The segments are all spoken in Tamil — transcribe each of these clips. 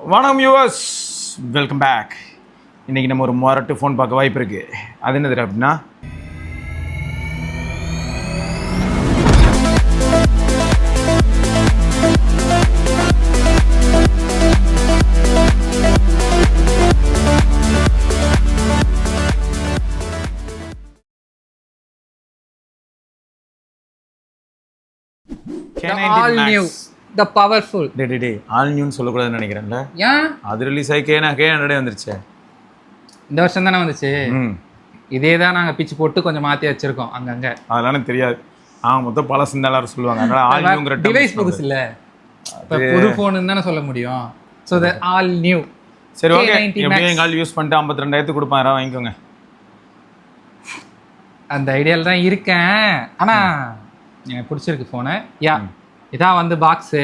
வணக்கம் யூவர்ஸ், வெல்கம் பேக். இன்றைக்கி நம்ம ஒரு மொரட்டு ஃபோன் பார்க்க வாய்ப்பு இருக்குது. அது என்னது அப்படின்னா all new, the powerful. The all நியூன்னு சொல்லக்கூடாதுன்னு நினைக்கிறேன்ல. ஏன் அது ரிலீஸ் ஆகி K100 வந்துருச்சு. இந்த வருஷம் தானே வந்துச்சு. இதே தான் நாங்கள் பிச்சு போட்டு கொஞ்சம் மாற்றி வச்சிருக்கோம் அங்கங்கே. அதெல்லாம் எனக்கு தெரியாது. மொத்தம் பல சிந்தாலும் சொல்லுவாங்க. அதனால ஆல் நியூங்கிற டிவைஸ் புதுசு இல்லை, இப்போ புது ஃபோனுன்னு தானே சொல்ல முடியும். So the all new. சரி, ஓகே. எப்படியும் எங்கள் ஆள் யூஸ் பண்ணிட்டு 52,000 கொடுப்பான். யாராவது வாங்கிக்கோங்க. அந்த ஐடியாவில் தான் இருக்கேன். ஆனால் எனக்கு பிடிச்சிருக்கு ஃபோனு. இதான் வந்து பாக்ஸு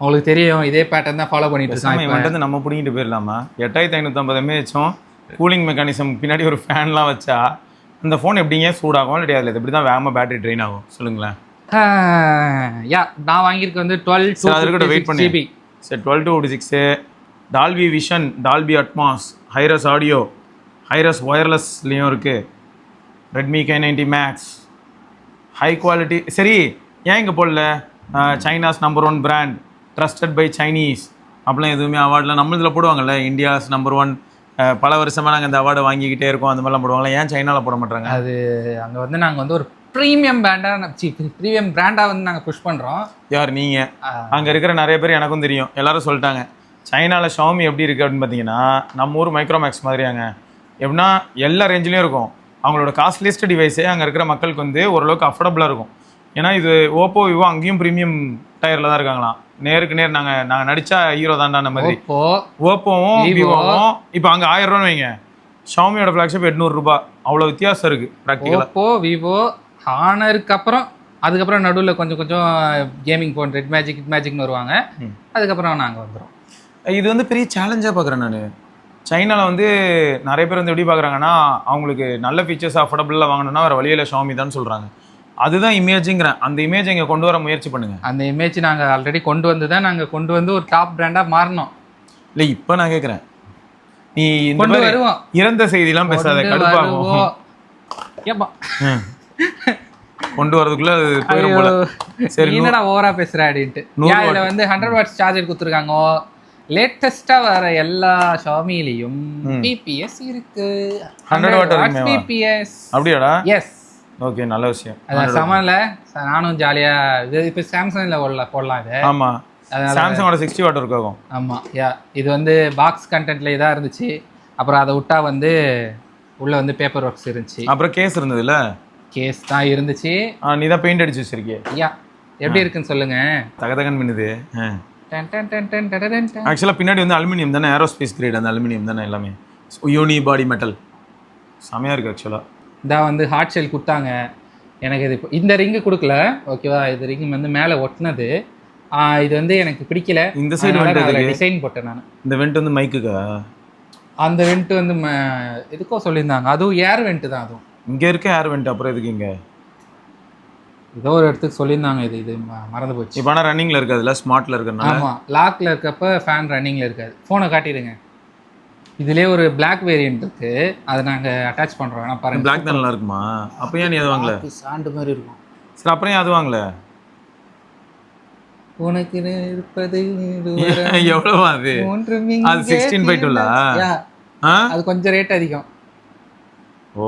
உங்களுக்கு தெரியும். இதே பேட்டர்ன் தான் ஃபாலோ பண்ணிட்டு இருக்காங்க. வந்து நம்ம பிடிங்கிட்டு போயிடலாமா? 8550 mAh கூலிங் மெக்கானிசம் பின்னாடி ஒரு ஃபேன்லாம் வச்சா அந்த ஃபோன் எப்படிங்க சூடாகும்? இல்லை அதில் எப்படி தான் வேகமாக பேட்டரி ட்ரெயின் ஆகும் சொல்லுங்களேன். நான் வாங்கியிருக்க வந்து 12 வெயிட் பண்ணி GB. சரி, 12/56 Dolby vision, Dolby Atmos, hi res audio, hi res ஒயர்லெஸ்லேயும் இருக்குது. Redmi K90 Max high quality. சரி, ஏன் இங்கே போடல China's number 1 brand, trusted by Chinese அப்படிலாம் எதுவுமே அவார்டில் நம்ம இதில் போடுவாங்கல்ல. இந்தியாஸ் நம்பர் 1 பல வருஷமாக நாங்கள் இந்த அவார்டை வாங்கிக்கிட்டே இருக்கோம், அந்த மாதிரிலாம் போடுவாங்களா? ஏன் சைனாவில் போட மாட்டாங்க? அது அங்கே வந்து நாங்கள் வந்து ஒரு ப்ரீமியம் பிராண்டாக வந்து நாங்கள் புஷ் பண்ணுறோம். யார் நீங்கள்? அங்கே இருக்கிற நிறைய பேர் எனக்கும் தெரியும், எல்லாரும் சொல்லிட்டாங்க சைனாவில் ஷாமி எப்படி இருக்குது அப்படின்னு பார்த்தீங்கன்னா நம்ம ஊர் மைக்ரோமேக்ஸ் மாதிரியாங்க. எப்படின்னா எல்லா ரேஞ்சிலையும் இருக்கும். அவங்களோட காஸ்ட்லியஸ்ட் டிவைஸே அங்கே இருக்கிற மக்களுக்கு வந்து ஓரளவுக்கு அஃபோர்டபுளாக இருக்கும். ஏன்னா இது ஓப்போ விவோ அங்கேயும் ப்ரீமியம் டயரில் தான் இருக்காங்களாம். நேருக்கு நேர் நாங்கள் நடித்தா ஹீரோ தாண்டா அந்த மாதிரி. ஓப்போவும் விவோவும் இப்போ அங்கே 1000 ரூபான்னு வைங்க. ஷாமியோட ஃப்ளாக்ஷிப் 800 ரூபாய். அவ்வளோ வித்தியாசம் இருக்குது ப்ராக்டிக்கலாக. ஓப்போ விவோ ஹானருக்கு அப்புறம் அதுக்கப்புறம் நடுவில் கொஞ்சம் கேமிங் ஃபோன் ரெட் மேஜிக்னு வருவாங்க. அதுக்கப்புறம் நாங்கள் வந்துடும். இது வந்து பெரிய சேலஞ்சாக பார்க்குறேன் நான். சைனாவில் வந்து நிறைய பேர் வந்து எப்படி பார்க்குறாங்கன்னா அவங்களுக்கு நல்ல ஃபீச்சர்ஸ் அஃபோர்டபுளாக வாங்கணும்னா வேறு வழியில் ஷாமி தான் சொல்கிறாங்க. அதுதான் இமேஜுங்கிறேன். அந்த இமேஜ் இங்கே கொண்டு வர முயற்சி பண்ணுங்கள். அந்த இமேஜ் நாங்கள் ஆல்ரெடி கொண்டு வந்து தான் நாங்கள் கொண்டு வந்து ஒரு டாப் பிராண்டாக மாறினோம். இல்லை, இப்போ நான் கேட்குறேன், நீ கொண்டு வருவோம் இறந்த செய்திலாம் பேசாத, கடுப்பாகும். ஏப்பா கொண்டு வரதுக்குள்ள போயிடும் போல. சரி, என்னடா ஓவரா பேசுற அப்படின்ட்டு. இதில் வந்து 100 வாட்ஸ் சார்ஜர் கொடுத்துருக்காங்க. லேட்டஸ்டா வர எல்லா ஷாமிலையும் பிபிஎஸ் இருக்கு. 100 வாட் பிபிஎஸ். அப்படியாடா? எஸ். ஓகே, நல்ல விஷயம். அதான் சமன்ல நானும் ஜாலியா இது இப்போ சாம்சங்ல போடலாம் இது. ஆமா, சாம்சங்கோட 60 வாட் இருக்கும். ஆமா, இது வந்து பாக்ஸ் கண்டென்ட்ல இதா இருந்துச்சு. அப்புறம் அதை விட்டா வந்து உள்ள வந்து பேப்பர் ஒர்க்ஸ் இருந்துச்சு. அப்புறம் கேஸ் இருந்ததுல. கேஸ் தான் இருந்துச்சு. நீ தான் பெயிண்ட் அடிச்சு வச்சிருக்கிய. எப்படி இருக்குன்னு சொல்லுங்க. தகதகன் மின்னுது. ஆக்சுவலாக பின்னாடி வந்து அலுமினியம் தானே, ஏரோஸ்பேஸ் கிரேட். அந்த அலுமினியம் தானே எல்லாமே, யூனி பாடி மெட்டல். செமையாக இருக்குது ஆக்சுவலாக. இதான் வந்து ஹார்ட் ஷெல் கொடுத்தாங்க எனக்கு. இது இந்த ரிங்கு கொடுக்கல, ஓகேவா? இது ரிங் வந்து மேலே ஒட்டினது. இது வந்து எனக்கு பிடிக்கல. இந்த சைடு டிசைன் போட்டேன் நான். இந்த வெண்ட் வந்து மைக்குக்கா? அந்த வெண்ட் வந்து எதுக்கோ சொல்லியிருந்தாங்க. அதுவும் ஏர் வெண்ட் தான். அதுவும் இங்கே இருக்க ஏர் வெண்ட். அப்புறம் எதுக்கு இங்கே? ஏதோ ஒரு இடத்துக்கு சொல்லியிருந்தாங்க. இது மறந்து போச்சு. இப்போ ஆனால் ரன்னிங்கில் இருக்காதுல்ல, ஸ்மார்ட்டில் இருக்கிறனால. ஆமாம், லாக்கில் இருக்கப்போ ஃபேன் ரன்னிங்கில் இருக்காது. ஃபோனை காட்டிடுங்க. இதுலேயே ஒரு பிளாக் வேரியன்ட் இருக்குது, அதை நாங்கள் அட்டாச் பண்ணுறோம். வேணா பாருங்கள். பிளாக் தான் நல்லா இருக்குமா? அப்போ ஏன் நீ அது வாங்கல? சாண்டு மாதிரி இருக்கும். சரி, அப்புறம் ஏன் அது வாங்கல? உனக்கு இருப்பது எவ்வளோ அது? அது 16/2. அது கொஞ்சம் ரேட் அதிகம். ஓ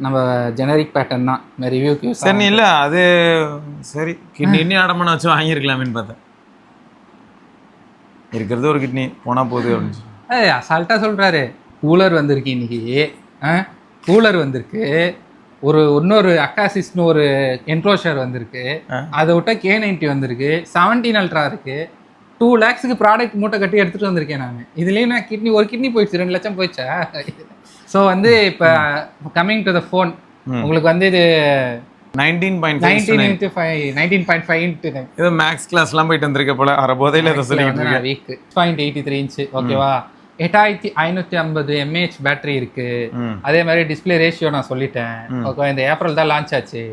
நம்ம ஜெனரிக் பேட்டர்ன் தான் ரிவ்யூக்கு. சரி, இல்லை அது சரி. கிட்னி அடமான வச்சு வாங்கியிருக்கலாமேன்னு பார்த்தேன். இருக்கிறது ஒரு கிட்னி போனால் போகுது அப்படின்னு. அசால்ட்டாக சொல்கிறாரு. கூலர் வந்திருக்கு இன்னைக்கு. கூலர் வந்திருக்கு. இன்னொரு அக்காசிஸ்னு ஒரு என்க்ளோஷர் வந்திருக்கு. அதை விட்டா K90 வந்திருக்கு. 17 அல்ட்ரா இருக்கு. 2 lakhs ப்ராடக்ட் மூட்டை கட்டி எடுத்துகிட்டு வந்திருக்கேன் நான். இதுலேயும் நான் ஒரு கிட்னி போயிடுச்சு. 2 லட்சம் போயிடுச்சா? ஸோ வந்து இப்போ கம்மிங் டு த ஃபோன், உங்களுக்கு வந்து இது 19.5 ஏதோ மேக்ஸ் கிளாஸ்லாம் போயிட்டு வந்திருக்க போல. அரை போதையில் இதை சொல்லிட்டு இருக்கேன். வீக் 6.83 இன்ச்சு, ஓகேவா? 8550 mAh பேட்டரி இருக்கு. அதே மாதிரி டிஸ்பிளே ரேஷியோ நான் சொல்லிட்டேன். ஓகே, இந்த ஏப்ரல் தான் லான்ச் ஆச்சு.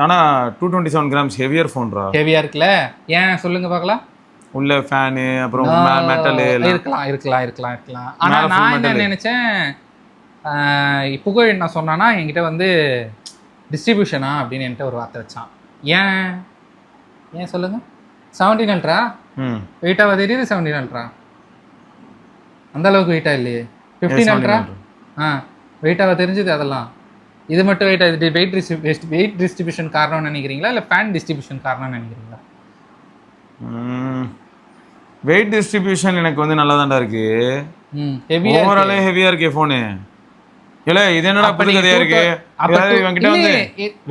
ஆனால் 227 grams ஹெவியர் ஃபோன்ரா. ஹெவியா இருக்குல்ல? ஏன் சொல்லுங்க பார்க்கலாம். உள்ள ஃபேனு அப்புறம் மெட்டலு இருக்கலாம் ஆனா நான் என்ன நினைச்சேன், புகழ் நான் சொன்னானா என்கிட்ட வந்து டிஸ்ட்ரிபியூஷனா அப்படின்னு என்கிட்ட ஒரு வார்த்தை வச்சான். ஏன் சொல்லுங்க. 17 அல்ட்ரா வெயிட்டாக தெரியுது. 17 அல்ட்ரா அந்த அளவுக்கு வெயிட்டா இல்லையே. 15 அல்ட்ரா வெயிட்டாக தெரிஞ்சுது. அதெல்லாம் இது மட்டும் வெயிட் டிஸ்ட்ரிபியூஷன் காரணம்னு நினைக்கிறீங்களா இல்லை ஃபேன் டிஸ்ட்ரிபியூஷன் காரணம்னு நினைக்கிறீங்களா? வெயிட் டிஸ்ட்ரிபியூஷன் எனக்கு வந்து நல்லா தான்டா இருக்கு. ஓவராலே ஹெவியா இருக்கே ஃபோனு. இல்ல இது என்னடா புது கதையா இருக்கு. இவங்கிட்ட வந்து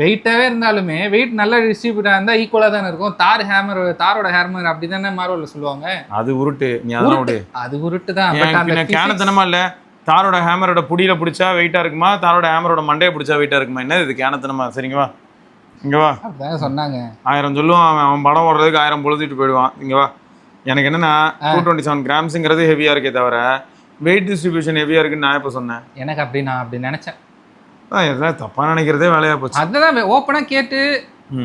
வெயிட்டாவே இருந்தாலுமே வெயிட் நல்லா டிஸ்ட்ரிபியூட்டா இருந்தா ஈக்குவலா தானே இருக்கும். தாரோட ஹேமர் அப்படிதானே மார்வல்ல சொல்லுவாங்க. அது உருட்டு. நீ அதெல்லாம் விடு. அது உருட்டு தான். கேனத்தனமா இல்ல. தாரோட ஹேமரோட புடியில பிடிச்சா வெயிட்டா இருக்குமா, தாரோட ஹேமரோட மண்டையை பிடிச்சா வெயிட்டா இருக்குமா? என்ன இது கேனத்தனமா? சரிங்கவா, இங்க வா. அப்படிதான் சொன்னாங்க. 1000 சொல்லுவான் அவன் படம் ஓடுறதுக்கு 1000 பொழுதுட்டு போயிடுவான். இங்க வா. எனக்கு என்னன்னா 227 கிராம்ஸுங்கிறது ஹெவியா இருக்கே தவிர வெயிட் டிஸ்ட்ரிபியூஷன் ஹெவியா இருக்குன்னு நான் இப்போ சொன்னேன். எனக்கு நான் அப்படி நினைச்சேன். எதாவது தப்பா நினைக்கிறதே வேலையா போச்சு. அதுதான் ஓப்பனா கேட்டு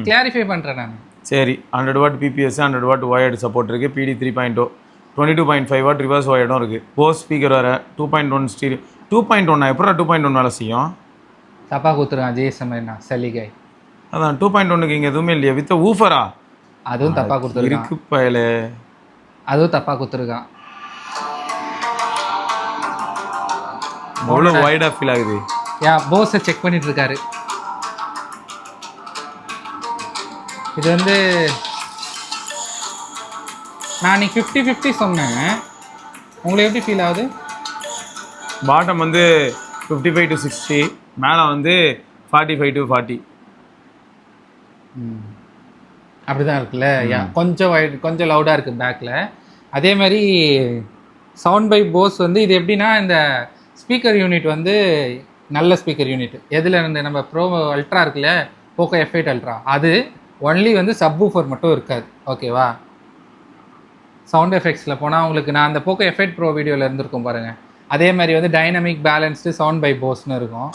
கிளாரிஃபை பண்றேன் நான். சரி, 100 what PBS, 100 what wired support இருக்கு. PD 3.0, 22.5 வாட் ரிவர்ஸ் ஒயர்டும் இருக்கு. போஸ் ஸ்பீக்கர் வேற 2.1 ஸ்டீரியோ. 2.1 எப்படா 2.1 வேலை செய்யும்? தப்பா கொடுத்துருக்கான் ஜிஎஸ்எம் சல்லிகை. அதான் 2.1க்கு இங்கே எதுவுமே இல்லையா? வித் ஊஃபரா அதுவும் தப்பா கொடுத்துருக்கான். இருக்கு பயலே, அதுவும் தப்பா கொடுத்துருக்கான். அவ்வளோ வைடா ஃபீல் ஆகுது. போஸை செக் பண்ணிட்டு இருக்காரு. இது வந்து நான் இன்னைக்கு 50-50 சொன்னேன். உங்களுக்கு எப்படி ஃபீல் ஆகுது? பாட்டம் வந்து 55 to 60, மேலே வந்து 45 to 40. அப்படிதான் இருக்குல்ல. கொஞ்சம் லவுடாக இருக்குது பேக்கில். அதே மாதிரி சவுண்ட் பை போஸ் வந்து இது எப்படின்னா, இந்த ஸ்பீக்கர் யூனிட் வந்து நல்ல ஸ்பீக்கர் யூனிட். எதில் இருந்து நம்ம ப்ரோ அல்ட்ரா இருக்குல்ல, போக்கோ F8 அல்ட்ரா, அது ஒன்லி வந்து சப்வூஃபர் மட்டும் இருக்காது. ஓகேவா? சவுண்ட் எஃபெக்ட்ஸில் போனால் உங்களுக்கு நான் அந்த போக்கோ F8 ப்ரோ வீடியோவில் இருந்திருக்கும் பாருங்கள். அதே மாதிரி வந்து டைனமிக் பேலன்ஸ்டு சவுண்ட் பை போஸ்ன்னு இருக்கும்.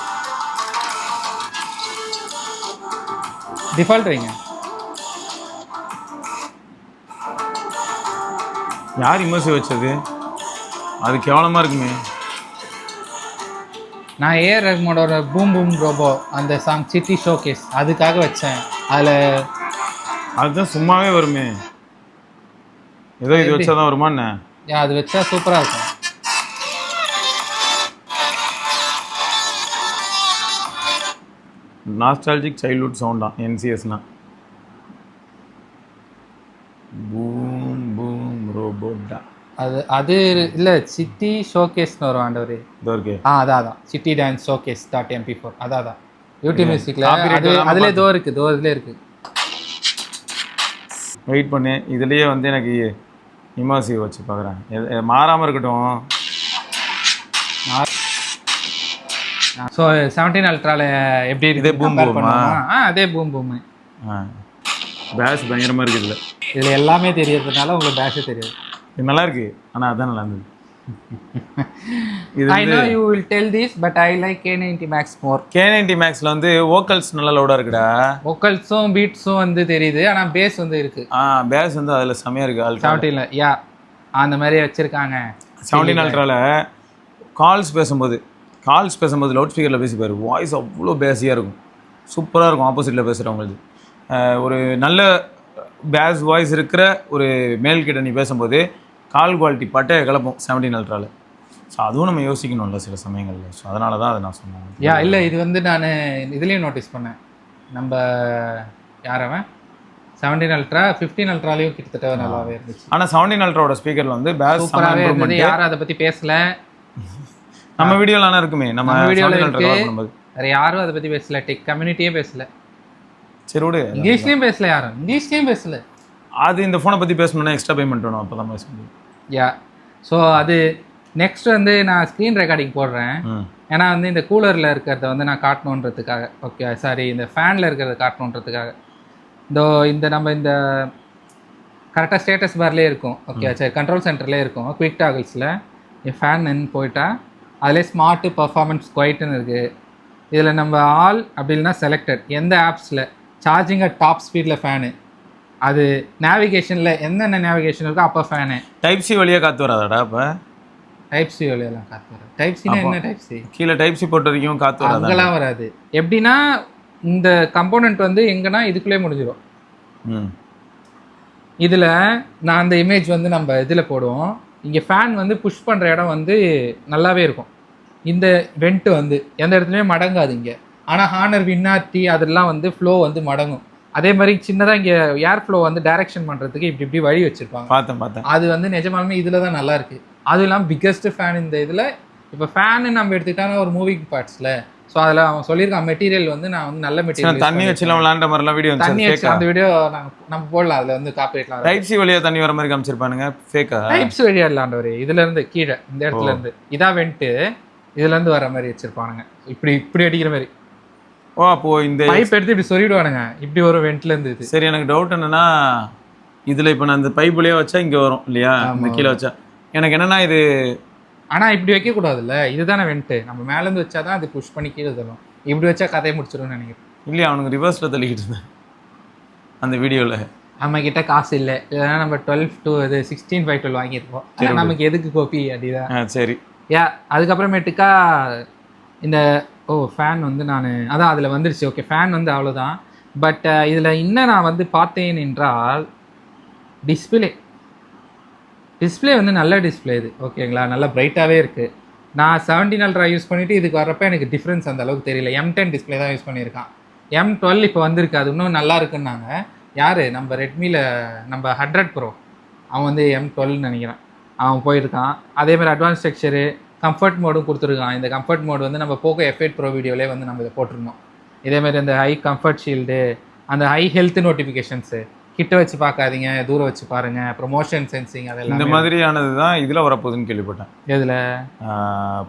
டிஃபால்ட் வைங்க. யார் இமர்சிவ் வச்சது? அது கேவலமாக இருக்குமே. நான் ஏஆர் ரஹ்மானோட பூம் பூம் ரோபோ அந்த சாங் சிட்டி ஷோகேஸ் அதுக்காக வச்சேன். அதில் அதுதான் சும்மாவே வருமே. ஏதோ இது வச்சா தான் வருமா என்ன? அது வச்சா சூப்பராக இருக்கும். நாஸ்டாலஜிக் சைல்ட்ஹுட் சவுண்டா NCSனா. Boom boom ரோபோட்டா. அது இல்லை, சிட்டி ஷோகேஸ்னு வரும் ஆண்டவர். அதான் சிட்டி டான்ஸ் ஷோகேஸ் .mp4. அதான் யூடியூப் மியூசிக்கில் அதிலே இதுலேயே இருக்குது. வெயிட் பண்ணு, இதுலேயே வந்து எனக்கு இமர்சிவ் வச்சு பார்க்குறேன். மாறாமல் இருக்கட்டும். ஸோ 17 அல்ட்ராவில் எப்படி இருக்குது? பூம் பூமா? அதே பூம் பூமு. பேஷ் பயங்கரமாக இருக்குது. இல்லை இதில் எல்லாமே தெரியறதுனால உங்களுக்கு பேஷே தெரியாது. இது நல்லா இருக்கு, ஆனால் அதான் நல்லா இருந்தது. I know you will tell this, but I like K90 Max more. K90 Maxல வந்து வோக்கல்ஸ் நல்லா லவுடா இருக்குடா. வோக்கல்ஸும் பீட்ஸும் வந்து தெரியுது, ஆனா பேஸ் வந்து இருக்கு. பேஸ் வந்து அதுல செமையா இருக்கு. 17ல அந்த மாதிரி வச்சிருக்காங்க. 17 அல்ட்ரால கால்ஸ் பேசும்போது லவுட் ஸ்பீக்கரில் பேசிப்பாரு, வாய்ஸ் அவ்வளோ பேஸியாக இருக்கும், சூப்பராக இருக்கும். ஆப்போசிட்டில் பேசுகிறவங்களுக்கு ஒரு நல்ல பேஸ் வாய்ஸ் இருக்கிற ஒரு மேல் கிட்ட நீ பேசும்போது கால் குவாலிட்டி பட்டே கிளப்போம் 17 அல்ட்ராவில். ஸோ அதுவும் நம்ம யோசிக்கணும்ல சில சமயங்களில். ஸோ அதனால தான் அதை நான் சொன்னேன். இல்லை இது வந்து நான் இதுலேயும் நோட்டீஸ் பண்ணேன். நம்ம யாரவன் 17 அல்ட்ரா 15 அல்ட்ராலையும் கிட்டத்தட்ட நல்லாவே இருந்துச்சு. ஆனால் 17 அல்ட்ராவோட ஸ்பீக்கரில் வந்து பேஸ் சூப்பராகவே இருந்தது. யாரும் அதை பற்றி பேசல. நம்ம வீடியோவில் ஆனால் இருக்குமே, நம்ம வீடியோவில் இருக்கு. வேறு யாரும் அதை பற்றி பேசல. டெக் கம்யூனிட்டியே பேசல. சரி விடு. இங்கிலீஷ்லேயும் பேசல, யாரும் இங்கிலீஷ்லேயும் பேசல. அது இந்த ஃபோனை பற்றி பேசணுன்னா எக்ஸ்ட்ரா பேமெண்ட் வேணும், அப்போ தான் பேச முடியும். ஸோ அது நெக்ஸ்ட் வந்து நான் ஸ்க்ரீன் ரெக்கார்டிங் போடுறேன். ஏன்னா வந்து இந்த கூலரில் இருக்கிறத வந்து நான் காட்டணுன்றதுக்காக. ஓகே சாரி, இந்த ஃபேனில் இருக்கிறத காட்டணுன்றதுக்காக. இந்த நம்ம இந்த கரெக்டாக ஸ்டேட்டஸ் பார்லேயே இருக்கும். ஓகே சரி, கண்ட்ரோல் சென்டர்லேயே இருக்கும். குயிக் டாகிள்ஸில் என் ஃபேன் போயிட்டால் அதிலே ஸ்மார்ட்டு பர்ஃபார்மன்ஸ் குவைட்டுன்னு இருக்குது. இதில் நம்ம ஆல் அப்படி இல்லைனா செலக்டட் எந்த ஆப்ஸில் சார்ஜிங் அட் டாப் ஸ்பீடில் ஃபேனு அது நேவிகேஷனில் என்னென்ன நேவிகேஷன் இருக்கோ அப்போ ஃபேனு. டைப் சி வழியாக காற்று வராதாடா அப்போ? டைப் சி வழியெல்லாம் காற்று வராது. டைப் சினா என்ன டைப் சி? கீழே டைப் சி போட்ட வரைக்கும் காற்று வராது. அங்கெல்லாம் வராது. எப்படின்னா இந்த கம்போனன்ட் வந்து எங்கன்னா இதுக்குள்ளே முடிஞ்சிடும். இதில் நான் அந்த இமேஜ் வந்து நம்ம இதில் போடுவோம். இங்கே ஃபேன் வந்து புஷ் பண்ணுற இடம் வந்து நல்லாவே இருக்கும். இந்த வெண்ட்டு வந்து எந்த இடத்துலையும் மடங்காது இங்கே. ஆனால் ஹானர் வின்னார்டி அதெல்லாம் வந்து ஃப்ளோ வந்து மடங்கும். அதே மாதிரி சின்னதாக இங்கே ஏர் ஃப்ளோ வந்து டைரக்ஷன் பண்ணுறதுக்கு இப்படி இப்படி வழி வச்சுருப்பாங்க. பார்த்தேன். அது வந்து நிஜமாலுமே இதில் தான் நல்லா இருக்குது. அதுவும் இல்லாமல் பிக்கஸ்ட் ஃபேன் இந்த இதில். இப்போ ஃபேனு நம்ம எடுத்துக்கிட்டாலும் ஒரு மூவிங் பார்ட்ஸில். ஸோ அதில் அவன் சொல்லியிருக்கான் மெட்டீரியல் வந்து நான் வந்து நல்ல மெட்டீரியல். தண்ணி வச்சுலாம் விளாண்ட மாதிரிலாம் வீடியோ தண்ணி வச்சு அந்த வீடியோ நம்ம போடலாம். அதில் வந்து காப்பிரைட்லாம் டைப் சி வழியாக தண்ணி வர மாதிரி காமிச்சிருப்பானுங்க. ஃபேக்கா? டைப் சி வழியாக இல்லாண்டவர் இதுலேருந்து கீழே இந்த இடத்துல இருந்து இதான் வெண்ட்டு இதுலேருந்து வர மாதிரி வச்சுருப்பானுங்க. இப்படி அடிக்கிற மாதிரி. ஓ அப்போ இந்த பைப் எடுத்து இப்படி சொல்லிவிடுவானுங்க. இப்படி ஒரு வெண்ட்லேருந்து இது. சரி, எனக்கு டவுட் என்னன்னா இதில் இப்போ நான் இந்த பைப் வழியாக வச்சா இங்கே வரும் இல்லையா, இந்த கீழே வச்சா எனக்கு என்னன்னா இது. ஆனால் இப்படி வைக்கக்கூடாதுல்ல, இதுதானே வெண்ட்டு. நம்ம மேலேருந்து வச்சா தான் அது புஷ் பண்ணி கீழே தரும். இப்படி வச்சா கதையை முடிச்சிடும்னு நினைக்கிறேன். இல்லையா, அவனுக்கு ரிவர்ஸில் தள்ளிக்கிட்டு இருந்தேன் அந்த வீடியோவில். நம்மக்கிட்ட காசு இல்லை, இல்லைன்னா நம்ம 12 to 16/12 வாங்கியிருப்போம். நமக்கு எதுக்கு கோப்பி அப்படிதான். சரி அதுக்கப்புறமேட்டுக்கா இந்த ஃபேன் வந்து நான் அதான் அதில் வந்துருச்சு. ஓகே, ஃபேன் வந்து அவ்வளோதான். பட் இதில் இன்னும் நான் வந்து பார்த்தேன் என்றால் டிஸ்பிளே வந்து நல்ல டிஸ்பிளே இது. ஓகேங்களா, நல்லா பிரைட்டாகவே இருக்குது. நான் 17 அல்ட்ரா யூஸ் பண்ணிவிட்டு இதுக்கு வரப்போ எனக்கு டிஃப்ரென்ஸ் அந்த அளவுக்கு தெரியல. M10 டிஸ்பிளே தான் யூஸ் பண்ணியிருக்கான். M12 இப்போ வந்திருக்கு, அது இன்னும் நல்லா இருக்குன்னாங்க. யார் நம்ம ரெட்மியில் நம்ம 100 Pro அவன் வந்து M12 நினைக்கிறேன் அவன் போயிருக்கான். அதேமாதிரி அட்வான்ஸ் டெக்ஸ்சரு கம்ஃபர்ட் மோடும் கொடுத்துருக்கான். இந்த கம்ஃபர்ட் மோடு வந்து நம்ம போக்கோ F8 Pro வீடியோவிலே வந்து நம்ம இதை போட்டிருந்தோம். இதேமாதிரி அந்த ஹை கம்ஃபர்ட் ஷீல்டு, அந்த ஹை ஹெல்த் நோட்டிஃபிகேஷன்ஸு, கிட்ட வச்சு பார்க்காதீங்க, தூரம் வச்சு பாருங்க, ப்ரொமோஷன் சென்சிங், அதெல்லாம் இந்த மாதிரியானது தான் இதில் வரப்போகுதுன்னு கேள்விப்பட்டேன். இதில்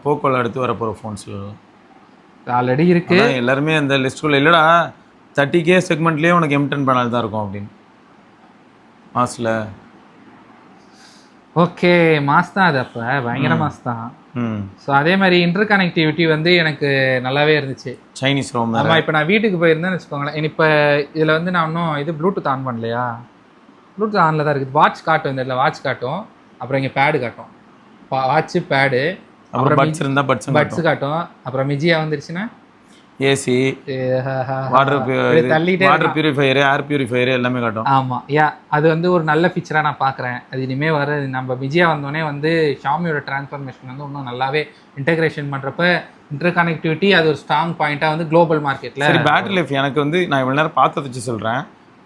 போக்கோவில் அடுத்து வரப்போகிற ஃபோன்ஸில் ஆல்ரெடி இருக்கு. எல்லாருமே அந்த லிஸ்ட்டுக்குள்ள இல்லைடா 30K செக்மெண்ட்லேயே உனக்கு M10 பேனல் தான் இருக்கும் அப்படின்னு மாஸில். ஓகே, மாஸ் தான் அது. அப்போ பயங்கர மாஸ் தான். ஸோ அதே மாதிரி இன்டர் கனெக்டிவிட்டி வந்து எனக்கு நல்லாவே இருந்துச்சு. Chinese ROM. ஆமாம், இப்போ நான் வீட்டுக்கு போயிருந்தேன்னு வச்சுக்கோங்களேன். இப்போ இதில் வந்து நான் இன்னும் இது ப்ளூடூத் ஆன் பண்ணலையா? ப்ளூடூத் ஆனில் தான் இருக்குது. வாட்ச் காட்டும், இந்த வாட்ச் காட்டும், அப்புறம் இங்கே பேடு காட்டும். வாட்ச்சு பேடு, அப்புறம் பட்ஸ் இருந்தால் பட்ஸ் காட்டும். அப்புறம் மிஜியா வந்துருச்சுன்னா AC, water purifier, air purifier எல்லாமே காட்டும். ஆமாம், அது வந்து ஒரு நல்ல ஃபீச்சராக நான் பார்க்குறேன். அது இனிமேல் வர நம்ம விஜயா வந்தோடனே வந்து ஷாமியோட டிரான்ஸ்ஃபர்மேஷன் வந்து இன்னும் நல்லாவே இன்டெகிரேஷன் பண்ணுறப்ப இன்டர் கனெக்டிவிட்டி அது ஒரு ஸ்ட்ராங் பாயிண்ட்டாக வந்து குளோபல் மார்க்கெட்டில். சரி, பேட்டரி லைஃப் எனக்கு வந்து நான் இவ்வளோ நேரம் பார்த்து வச்சு சொல்கிறேன்,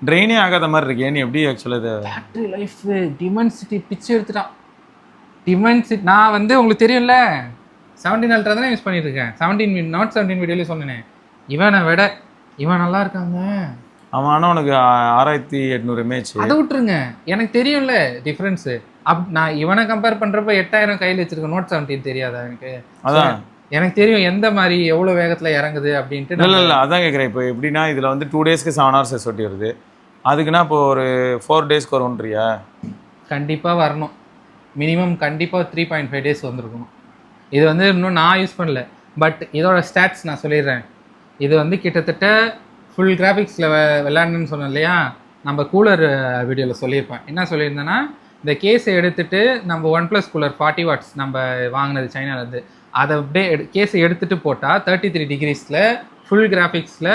ட்ரெயினே ஆகாத மாதிரி இருக்கு. ஏன்னு எப்படி ஆக்சுவலாக இது பேட்டரி லைஃப் டிமென்சிட்டி பிச்சு எடுத்துட்டான். டிமென்சிட்டி நான் வந்து உங்களுக்கு தெரியும்ல 17 அல்ட்ரா தானே யூஸ் பண்ணிட்டு இருக்கேன். 17 Note 17 வீடியோலேயே சொன்னேன், இவனை விட இவன் நல்லா இருக்காங்க. அவன் ஆனால் உனக்கு 6800 mAh. அதை விட்டுருங்க, எனக்கு தெரியும்ல டிஃப்ரென்ஸு. நான் இவனை கம்பேர் பண்ணுறப்ப 8000 கையில் வச்சிருக்கேன். Note 17 தெரியாதா எனக்கு? அதான் எனக்கு தெரியும் எந்த மாதிரி எவ்வளோ வேகத்தில் இறங்குது அப்படின்ட்டு. இல்லை அதான் கேட்குறேன். இப்போ எப்படின்னா இதில் வந்து 2 daysக்கு 7 hours SOT வருது. அதுக்குன்னா இப்போ ஒரு 4 daysக்கு வரும்ன்றியா? கண்டிப்பாக வரணும். மினிமம் கண்டிப்பாக 3.5 days வந்திருக்கணும். இது வந்து இன்னும் நான் யூஸ் பண்ணல. பட் இதோட ஸ்டாட்ஸ் நான் சொல்லிடுறேன். இது வந்து கிட்டத்தட்ட ஃபுல் கிராஃபிக்ஸில் விளையாடணுன்னு சொன்னேன் இல்லையா, நம்ம கூலர் வீடியோவில் சொல்லியிருப்பேன். என்ன சொல்லியிருந்தேன்னா, இந்த கேஸை எடுத்துகிட்டு நம்ம OnePlus கூலர் 40 watts நம்ம வாங்கினது சைனாலேருந்து, அதை அப்படியே கேஸை எடுத்துகிட்டு போட்டால் 33 degreesல ஃபுல் கிராஃபிக்ஸில்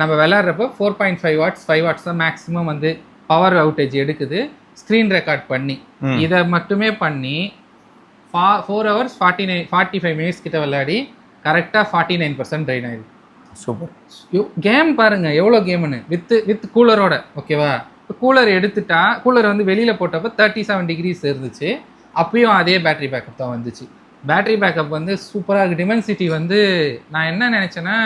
நம்ம விளையாடுறப்போ 4.5 watts 5 watts தான் மேக்ஸிமம் வந்து பவர் அவுட்டேஜ் எடுக்குது. ஸ்க்ரீன் ரெக்கார்ட் பண்ணி இதை மட்டுமே பண்ணி 4 hours 45 minutes கிட்ட விளையாடி கரெக்டாக 49% ட்ரெயின் ஆயிடுது. சூப்பர் கேம் பாருங்க எவ்வளோ கேம்னு வித் கூலரோட. ஓகேவா, கூலர் எடுத்துட்டா கூலர் வந்து வெளியில் போட்டப்போ 37 degrees இருந்துச்சு. அப்பயும் அதே பேட்டரி பேக்கப் தான் வந்துச்சு. பேட்டரி பேக்கப் வந்து சூப்பராக இருக்குது. டிமென்சிட்டி வந்து நான் என்ன நினச்சேன்னா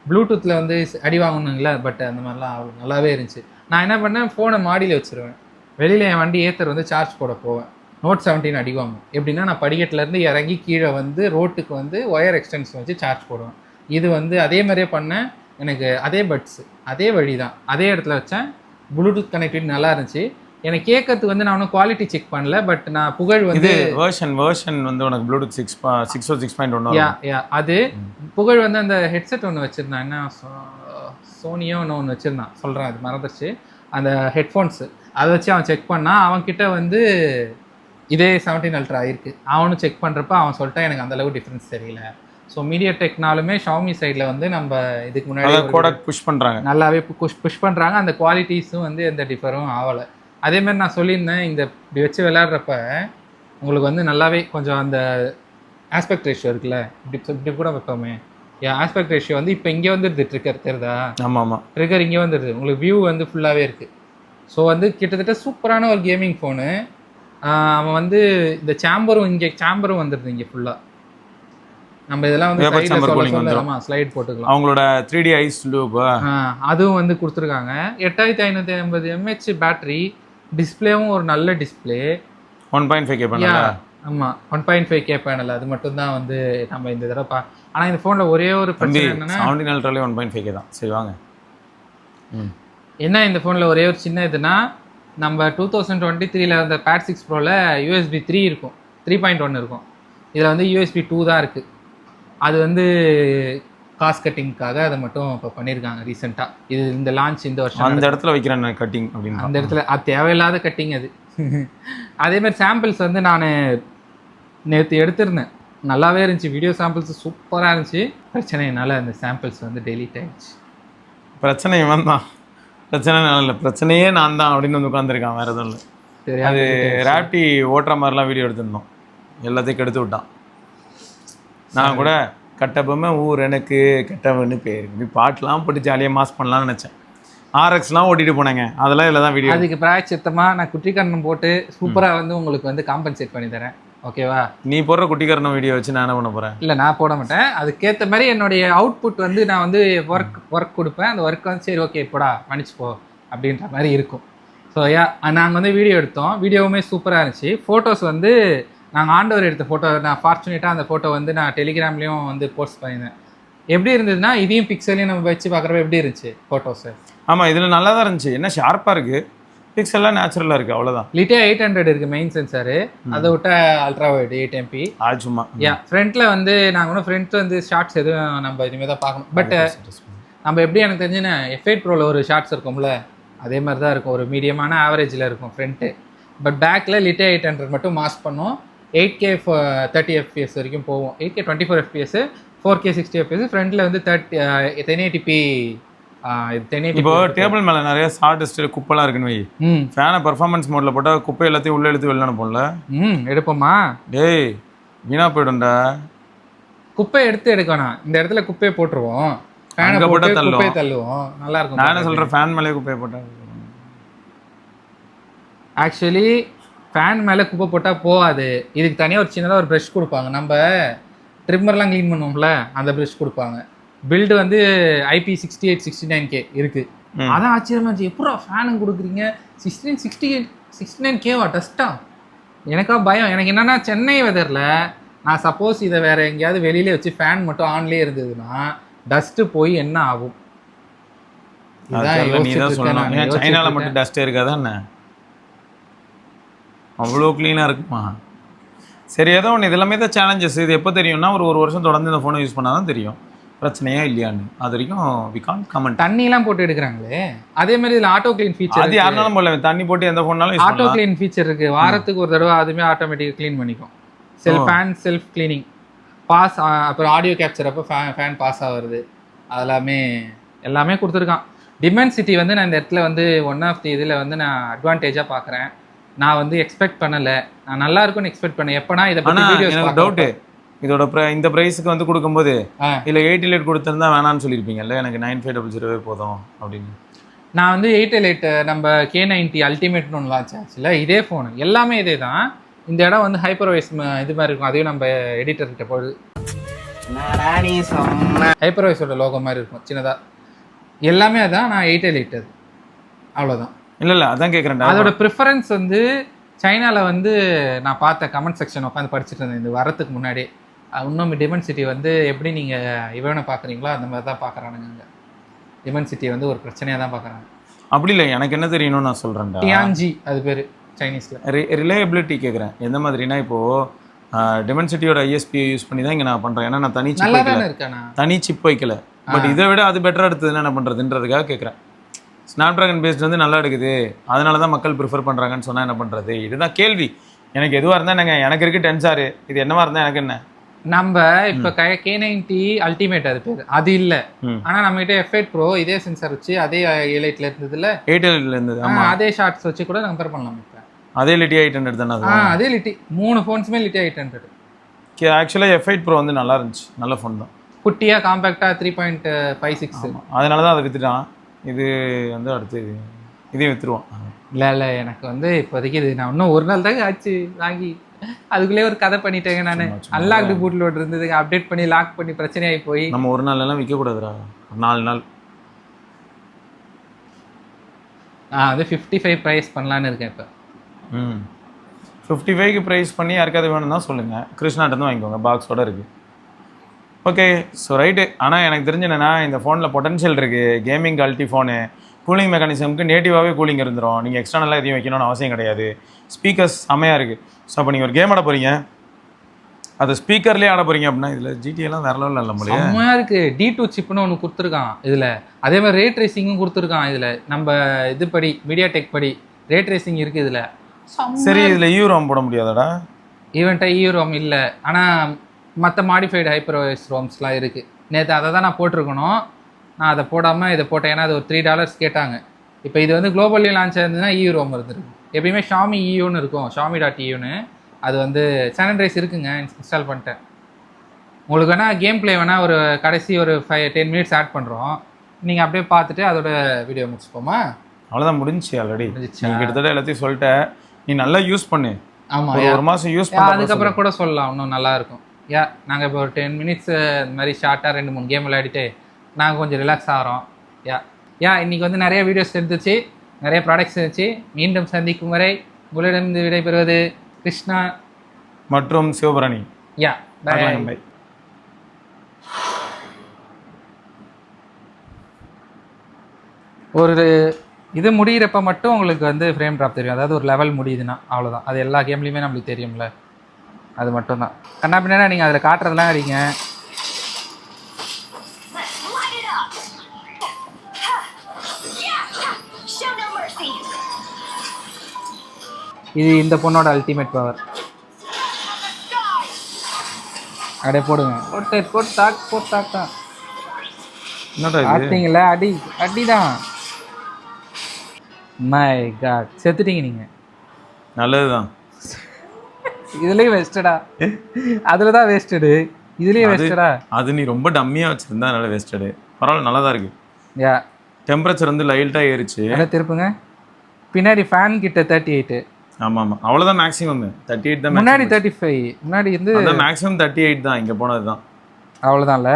ப்ளூடூத்தில் வந்து அடி வாங்கணுங்களா, பட் அந்த மாதிரிலாம் நல்லாவே இருந்துச்சு. நான் என்ன பண்ணேன், ஃபோனை மாடியில் வச்சுருவேன், வெளியில் என் வண்டி ஏத்தர் வந்து சார்ஜ் போட போவேன். Note 17 அடி வாங்கும். எப்படின்னா நான் படிக்கட்டிலேருந்து இறங்கி கீழே வந்து ரோட்டுக்கு வந்து ஒயர் எக்ஸ்டென்ஷன் வச்சு சார்ஜ் போடுவேன். இது வந்து அதே மாதிரியே பண்ணேன். எனக்கு அதே பட்ஸு அதே வழி தான், அதே இடத்துல வச்சேன். ப்ளூடூத் கனெக்டிவிட்டி நல்லா இருந்துச்சு. எனக்கு கேட்கறதுக்கு வந்து நான் ஒன்றும் குவாலிட்டி செக் பண்ணல. பட் நான் புகழ் வந்து வேர்ஷன் வந்து உனக்கு ப்ளூடூத் 6.1 அது புகழ் வந்து அந்த ஹெட்செட் ஒன்று வச்சுருந்தான். என்ன சோனியோ ஒன்று வச்சுருந்தான், சொல்கிறேன் அது மறந்துருச்சு. அந்த ஹெட்ஃபோன்ஸு அதை வச்சு அவன் செக் பண்ணால் அவன்கிட்ட வந்து இதே 17 அல்ட்ரா இருக்குது. அவனும் செக் பண்ணுறப்ப அவன் சொல்லிட்டான் எனக்கு அந்தளவு டிஃப்ரென்ஸ் தெரியல. ஸோ மீடியாடெக்னாலுமே ஷாமி சைடில் வந்து நம்ம இதுக்கு முன்னாடி கோடக் புஷ் பண்ணுறாங்க, நல்லாவே புஷ் பண்ணுறாங்க. அந்த குவாலிட்டிஸும் வந்து எந்த டிஃபரும் ஆகலை. அதேமாதிரி நான் சொல்லியிருந்தேன் இந்த இப்படி வச்சு விளையாடுறப்ப உங்களுக்கு வந்து நல்லாவே கொஞ்சம் அந்த ஆஸ்பெக்ட் ரேஷியோ இருக்குல்ல, இப்படி கூட வைப்போமே, ஆஸ்பெக்ட் ரேஷியோ வந்து இப்போ இங்கே வந்துடுது. ட்ரிக்கர் தெரியுதா? ஆமாம் ஆமாம், ட்ரிக்கர் இங்கே வந்துடுது. உங்களுக்கு வியூ வந்து ஃபுல்லாகவே இருக்குது. ஸோ வந்து கிட்டத்தட்ட சூப்பரான ஒரு கேமிங் ஃபோனு. அவன் வந்து இந்த சாம்பரும் வந்துடுது இங்கே ஃபுல்லாக. நம்ம இதெல்லாம் வந்து ஸ்லைட் போட்டுக்கலாம். அவங்களோட 3D ஐஸ் லூப் அதுவும் வந்து கொடுத்துருக்காங்க. 8550 mAh பேட்டரி, டிஸ்பிளேவும் ஒரு நல்ல டிஸ்பிளே, 1.5K பேனல். ஆமாம் 1.5K பேனல். அது மட்டும் தான் வந்து நம்ம இந்த தடவை ஆனால் இந்த ஃபோனில் ஒரே ஒரு பிரச்சனை என்னன்னா 17 அல்ட்ராலே 1.5K தான். சரி வாங்க. என்ன இந்த ஃபோனில் ஒரே ஒரு சின்ன இதுனா, நம்ம 2023 வந்த Pad 6 Proவில் USB 3 இருக்கும், 3.1 இருக்கும். இதில் வந்து USB 2 தான் இருக்குது. அது வந்து காஸ்ட் கட்டிங்காக அதை மட்டும் இப்போ பண்ணியிருக்காங்க ரீசெண்டாக. இது இந்த லான்ச் இந்த வருஷம் அந்த இடத்துல வைக்கிறேன் கட்டிங் அப்படின்னு. அந்த இடத்துல அது தேவையில்லாத கட்டிங் அது. அதேமாதிரி சாம்பிள்ஸ் வந்து நான் நேற்று எடுத்திருந்தேன், நல்லாவே இருந்துச்சு. வீடியோ சாம்பிள்ஸ் சூப்பராக இருந்துச்சு. பிரச்சனைனால அந்த சாம்பிள்ஸ் வந்து டெலீட் ஆகிடுச்சு. பிரச்சனை இவன் தான், பிரச்சனை இல்லை, பிரச்சனையே நான் தான் அப்படின்னு வந்து உட்காந்துருக்கான், வேறு எதுவும் இல்லை. அது ராப்டி ஓட்டுற மாதிரிலாம் வீடியோ எடுத்திருந்தோம், எல்லாத்தையும் கெடுத்து விட்டான். நான் கூட கட்டபொம்மை ஊர் எனக்கு கெட்டவன்னு பேர் இப்படி பாட்டெலாம் போட்டு ஜாலியாக மாஸ் பண்ணலாம்னு நினச்சேன். RX-லாம் ஓட்டிகிட்டு போனேங்க, அதெல்லாம் இதில் தான் வீடியோ. அதுக்கு பிராய்ச்சித்தமாக நான் குட்டிக்கரணம் போட்டு சூப்பராக வந்து உங்களுக்கு வந்து காம்பன்சேட் பண்ணி தரேன், ஓகேவா? நீ போடுற குட்டிக்கரணம் வீடியோ வச்சு நான் என்ன பண்ண போகிறேன்? இல்லை நான் போட மாட்டேன். அதுக்கேற்ற மாதிரி என்னுடைய அவுட்புட் வந்து நான் வந்து ஒர்க் கொடுப்பேன். அந்த ஒர்க் வந்து சரி ஓகே போடா மன்னிச்சுப்போ அப்படின்ற மாதிரி இருக்கும். ஸோ நாங்கள் வந்து வீடியோ எடுத்தோம், வீடியோவுமே சூப்பராக இருந்துச்சு. ஃபோட்டோஸ் வந்து நாங்கள் ஆண்டவர் எடுத்த ஃபோட்டோ, நான் ஃபார்ச்சுனேட்டாக அந்த ஃபோட்டோ வந்து நான் டெலிகிராம்லேயும் வந்து போஸ்ட் பண்ணியிருந்தேன். எப்படி இருந்ததுன்னா இதையும் பிக்சலையும் நம்ம வச்சு பார்க்குறப்ப எப்படி இருந்துச்சு ஃபோட்டோஸு? ஆமாம், இதில் நல்லா தான் இருந்துச்சு. என்ன ஷார்ப்பாக இருக்குது, பிக்சல்லாம் நேச்சுரலாக இருக்குது, அவ்வளோதான். லிட்டே 800 இருக்குது மெயின் சென்சாரு, அதை விட்ட அல்ட்ரா வைடு 8 MP. சும்மா ஃப்ரண்ட்டில் வந்து நாங்கள் ஒன்றும் ஃப்ரண்ட்டில் வந்து ஷார்ட்ஸ் எதுவும் நம்ம இனிமேல் தான் பார்க்கணும். பட் நம்ம எப்படி எனக்கு தெரிஞ்சுன்னா F8 Proவில் ஒரு ஷார்ட்ஸ் இருக்கும்ல, அதே மாதிரி தான் இருக்கும், ஒரு மீடியமான ஆவரேஜில் இருக்கும் ஃப்ரண்ட்டு. பட் பேக்கில் லிட்டே 800 மட்டும் மாஸ் பண்ணோம். 8K 30 FPS வரைக்கும் போகும், 8K 24 FPS, 4K 60 FPS. ஃப்ரண்ட்டில் வந்து 1080p. இப்போ டேபிள் மேலே நிறைய சார்ட் குப்பைலாம் இருக்குன்னு வை, ஃபேனை பர்ஃபார்மன்ஸ் மோடில் போட்டால் குப்பை எல்லாத்தையும் உள்ளே எடுத்து வெளில அனுப்போம்ல. எடுப்போமா? டேய் வீணா போய்டும்டா. குப்பை எடுத்து எடுக்கணும், இந்த இடத்துல குப்பையை போட்டுருவோம், ஃபேனை போட்டு குப்பையை தள்ளுவோம், நல்லா இருக்கும். நான் என்ன சொல்கிறேன், ஃபேன் மேலே குப்பையை போட்டேன். ஆக்சுவலி ஃபேன் மேலே குப்பை போட்டால் போகாது, இதுக்கு தனியாக ஒரு சின்னதாக ஒரு ப்ரஷ் கொடுப்பாங்க. நம்ம ட்ரிம்மர்லாம் க்ளீன் பண்ணுவோம்ல, அந்த ப்ரஷ் கொடுப்பாங்க. பில்டு வந்து IP68 69K இருக்குது. அதான் ஆச்சரியமா இருந்துச்சு, எப்படா ஃபேனும் கொடுக்குறீங்க, 69K டஸ்ட்டா? எனக்கா பயம். எனக்கு என்னென்னா சென்னை வெதரில் நான் சப்போஸ் இதை வேறு எங்கேயாவது வெளியிலே வச்சு ஃபேன் மட்டும் ஆன்லேயே இருந்ததுன்னா டஸ்ட்டு போய் என்ன ஆகும்? சைனால மட்டும் டஸ்ட்டே இருக்காதா என்ன? அவ்வளோ க்ளீனாக இருக்குமா? சரி, ஏதோ ஒன்று, இது எல்லாமே தான் சேலஞ்சஸ். இது எப்போ தெரியும்னா ஒரு வருஷம் தொடர்ந்து இந்த ஃபோனை யூஸ் பண்ணால் தான் தெரியும் பிரச்சனையா இல்லையான்னு. அது வரைக்கும் வி கான்ட் கமெண்ட். தண்ணிலாம் போட்டு எடுக்கிறாங்களே, அதே மாதிரி இதில் ஆட்டோ க்ளீன் ஃபீச்சர். அது யாருனாலும் போடல, தண்ணி போட்டு எந்த ஃபோனாலும் ஆட்டோ க்ளீன் ஃபீச்சர் இருக்குது. வாரத்துக்கு ஒரு தடவை அதுவுமே ஆட்டோமேட்டிக்காக க்ளீன் பண்ணிக்கும். Self cleaning pass. அப்புறம் ஆடியோ கேப்சர் அப்போ ஃபேன் பாஸ் ஆகுறது, அதெல்லாமே எல்லாமே கொடுத்துருக்கான். டிமென்சிட்டி வந்து நான் இந்த இடத்துல வந்து ஒன் ஆஃப் தி இதில் வந்து நான் அட்வான்டேஜாக பார்க்குறேன். நான் வந்து எக்ஸ்பெக்ட் பண்ணலை, நான் நல்லா இருக்கும்னு எக்ஸ்பெக்ட் பண்ணேன். எப்போனா இதை பற்றி வீடியோஸ் டவுட்டு, இதோட இந்த ப்ரைஸுக்கு வந்து கொடுக்கும்போது இல்லை 88 கொடுத்துருந்தா வேணான்னு சொல்லியிருப்பீங்கல்ல, எனக்கு 9500 போதும் அப்படின்னு. நான் வந்து 888 நம்ம K90 அல்டிமேட்னு ஒன்று லான்ச் ஆச்சுல, இதே ஃபோனு எல்லாமே இதே தான். இந்த இடம் வந்து ஹைப்பர்வைஸ் இது மாதிரி இருக்கும், அதையும் நம்ம எடிட்டர்கிட்ட போகுது. ஹைப்பர்வைஸோட லோகோ மாதிரி இருக்கும் சின்னதாக, எல்லாமே அதான். நான் 888 அது அவ்வளோதான். இல்லை அதான் கேட்குறேன். அதோட ப்ரிஃபரன்ஸ் வந்து சைனாவில் வந்து நான் பார்த்த கமெண்ட் செக்ஷன் உட்காந்து படிச்சுட்டு இருந்தேன் இந்த வரத்துக்கு முன்னாடி. இன்னும் டிமென்சிட்டி வந்து எப்படி நீங்கள் இவனை பார்க்குறீங்களோ அந்த மாதிரி தான் பார்க்குறானுங்க. டிமென்சிட்டி வந்து ஒரு பிரச்சனையாக தான் பார்க்குறாங்க. அப்படி இல்லை, எனக்கு என்ன தெரியணும்னு நான் சொல்கிறேன்டா. டியான்ஜி அது பேர் சைனீஸில். ரிலையபிலிட்டி கேட்குறேன். எந்த மாதிரினா இப்போது டிமென்சிட்டியோட ISP யூஸ் பண்ணி தான் இங்கே நான் பண்ணுறேன். ஏன்னா நான் தனி சிப் வைக்கல. பட் இதை விட அது பெட்டராக எடுத்ததுன்னா என்ன பண்ணுறதுன்றதுக்காக கேட்குறேன். ஸ்னாப் ட்ராகன் பேஸ்ட் வந்து நல்லா எடுக்குது, அதனால தான் மக்கள் ப்ரிஃபர் பண்ணுறாங்கன்னு சொன்னால் என்ன பண்ணுறது? இதுதான் கேள்வி. எனக்கு எதுவாக இருந்தால் என்னங்க, எனக்கு இருக்குது 10 ஸ்டார், இது என்னவா இருந்தால் எனக்கு என்ன? நம்ம இப்போ K90 அல்டிமேட் அது பேர், அது இல்லை. ஆனால் நம்மகிட்ட F8 Pro இதே சென்சார் வச்சு அதே A8ல இருந்ததுல, 8L இருந்தது. அதே ஷார்ட்ஸ் வச்சு கூட கம்பேர் பண்ணலாம். இப்போ அதே லிட்டி 800 தானே அது? அதே லிட்டி 3 ஃபோன்ஸுமே லிட்டி 800. ஆக்சுவலாக F8 Pro வந்து நல்லா இருந்துச்சு, நல்ல ஃபோன் தான். குட்டியாக காம்பேக்டாக 3.56. அதனால தான் அதை விற்றுட்டான். இது வந்து அடுத்து இதையும் விற்றுருவான். இல்லை எனக்கு வந்து இப்போதைக்கு இது நான் இன்னும் ஒரு நாள் தாங்க ஆச்சு வாங்கி, அதுக்குள்ளேயே ஒரு கதை பண்ணிட்டேங்க. நான் அன்லாக்டு பூட் லோட் இருந்ததுங்க, அப்டேட் பண்ணி லாக் பண்ணி பிரச்சனையாகி போய். நம்ம ஒரு நாள்லாம் விற்கக்கூடாதுடா, 4 நாள். நான் வந்து 55 ப்ரைஸ் பண்ணலான்னு இருக்கேன் இப்போ. 55க்கு ப்ரைஸ் பண்ணி யாருக்காவது வேணும்னா சொல்லுங்கள், கிருஷ்ணாட்டேருந்து வாங்கிக்கோங்க, பாக்ஸோட இருக்குது. Okay, so right. ஆனால் எனக்கு தெரிஞ்சு என்னென்னா, இந்த ஃபோனில் பொட்டன்ஷியல் இருக்குது. கேமிங் குவாலிட்டி ஃபோனு, கூலிங் மெக்கானிசமுக்கு நேட்டிவாகவே கூலிங் இருந்துடும். நீங்கள் எக்ஸ்டர்னலாக எதையும் வைக்கணும்னு அவசியம் கிடையாது. ஸ்பீக்கர்ஸ் செம்மையாக இருக்குது. ஸோ அப்போ நீங்கள் ஒரு கேம் ஆட போகிறீங்க, அது ஸ்பீக்கர்லேயே ஆட போகிறீங்க அப்படின்னா இதில் ஜிடிஎல்லாம் வேற லெவலில் இல்லை முடியும். செம்மையாக இருக்குது. D2 சிப்னு ஒன்று கொடுத்துருக்கான் இதில், அதே மாதிரி ரே ட்ரேசிங்கும் கொடுத்துருக்கான் இதில். நம்ம இது படி மீடியா டெக் படி ரே ட்ரேசிங் இருக்குது இதில். சரி, இதில் ஈரோம் போட முடியாதாடா? ஈவெண்ட்டாக ஈரோம் இல்லை, ஆனால் மற்ற மாடிஃபைடு ஹைப்பர்வைஸ் ரோம்ஸ்லாம் இருக்குது. நேற்று அதை தான் நான் போட்டிருக்கணும், நான் அதை போடாமல் இதை போட்டேன். ஏன்னா அது ஒரு $3 கேட்டாங்க. இப்போ இது வந்து குளோபல்லி லான்ச் ஆயிருந்ததுன்னா ரோம் இருந்துருக்கு. எப்பயுமே ஷாமி ஈயூன்னு இருக்கும், ஷாமி.ஈயூன்னு. அது வந்து சானிடைஸ் இருக்குங்க, இன்ஸ்டால் பண்ணிட்டேன். உங்களுக்கு வேணால் கேம் பிளே வேணால் ஒரு கடைசி ஒரு 5-10 மினிட்ஸ் ஆட் பண்ணுறோம், நீங்கள் அப்படியே பார்த்துட்டு அதோட வீடியோ முடிச்சுப்போமா? அவ்வளோதான், முடிஞ்சிச்சு ஆல்ரெடி. கிட்டத்தட்ட எல்லாத்தையும் சொல்லிட்டேன். நீ நல்லா யூஸ் பண்ணு. ஆமாம், ஒரு மாதம் யூஸ் பண்ண, அதுக்கப்புறம் கூட சொல்லலாம், இன்னும் நல்லாயிருக்கும். நாங்கள் இப்போ ஒரு 10 மினிட்ஸ் இந்த மாதிரி ஷார்ட்டாக 2-3 கேம் விளையாடிட்டு நாங்கள் கொஞ்சம் ரிலாக்ஸ் ஆகிறோம். இன்றைக்கி வந்து நிறைய வீடியோஸ் இருந்துச்சு, நிறைய ப்ராடக்ட்ஸ் இருந்துச்சு. மீண்டும் சந்திக்கும் வரை உங்களிடம் விடைபெறுவது கிருஷ்ணா மற்றும் சிவபரணி. பை. ஒரு இது முடிகிறப்ப மட்டும் உங்களுக்கு வந்து ஃப்ரேம் ட்ராப் தெரியும், அதாவது ஒரு லெவல் முடியுதுன்னா அவ்வளோதான். அது எல்லா கேம்லேயுமே நம்மளுக்கு தெரியும்ல, அது மட்டும்தான். கண்ணா பின்னா நீங்கள் அதில் காட்டுறதுலாம் அடிங்க. இது இந்த பொண்ணோட அல்டிமேட் பவர். அப்படியே போடுங்க, போட்டாக்கா பார்த்தீங்களா? அடிதான். மை காட், செத்துட்டீங்க நீங்கள். நல்லதுதான். இதுலேயும் வேஸ்டடா, அதில் தான் வேஸ்டடு, இதுலேயும் வேஸ்டடா. அது நீ ரொம்ப டம்மியாக வச்சுருந்தா அதனால வேஸ்டடு. பரவாயில்ல, நல்லா தான் இருக்குது. டெம்பரேச்சர் வந்து லைட்டாக ஏறிச்சு. என்ன திருப்புங்க, பின்னாடி ஃபேன் கிட்ட 38. ஆமாம், அவ்வளோதான் மேக்ஸிமம். 38 தான். முன்னாடி 35, முன்னாடி வந்து மேக்ஸிமம் 38 தான். இங்கே போனது தான், அவ்வளோதான்ல.